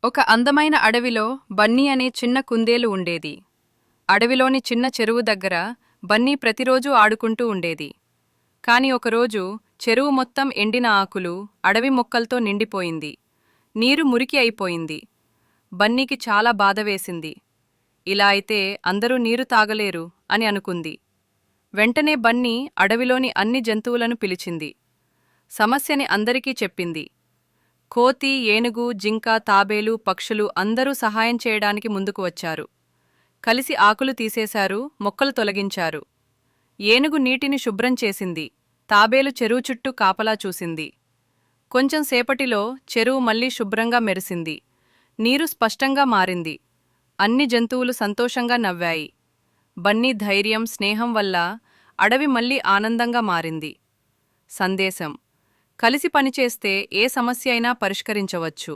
ఒక అందమైన అడవిలో బన్నీ అనే చిన్న కుందేలు ఉండేది. అడవిలోని చిన్న చెరువు దగ్గర బన్నీ ప్రతిరోజూ ఆడుకుంటూ ఉండేది. కాని ఒకరోజు చెరువు మొత్తం ఎండిన ఆకులు, అడవి మొక్కలతో నిండిపోయింది. నీరు మురికి అయిపోయింది. బన్నీకి చాలా బాధవేసింది. ఇలా అయితే అందరూ నీరు తాగలేరు అని అనుకుంది. వెంటనే బన్నీ అడవిలోని అన్ని జంతువులను పిలిచింది. సమస్యని అందరికీ చెప్పింది. కోతి, ఏనుగు, జింక, తాబేలు, పక్షులు అందరూ సహాయం చేయడానికి ముందుకు వచ్చారు. కలిసి ఆకులు తీసేశారు, మొక్కలు తొలగించారు. ఏనుగు నీటిని శుభ్రం చేసింది. తాబేలు చెరువు చుట్టూ కాపలా చూసింది. కొంచెం సేపటిలో చెరువు మళ్లీ శుభ్రంగా మెరిసింది. నీరు స్పష్టంగా మారింది. అన్ని జంతువులు సంతోషంగా నవ్వాయి. బన్నీ ధైర్యం, స్నేహం వల్ల అడవి మళ్లీ ఆనందంగా మారింది. సందేశం: కలిసి పనిచేస్తే ఏ సమస్య అయినా పరిష్కరించవచ్చు.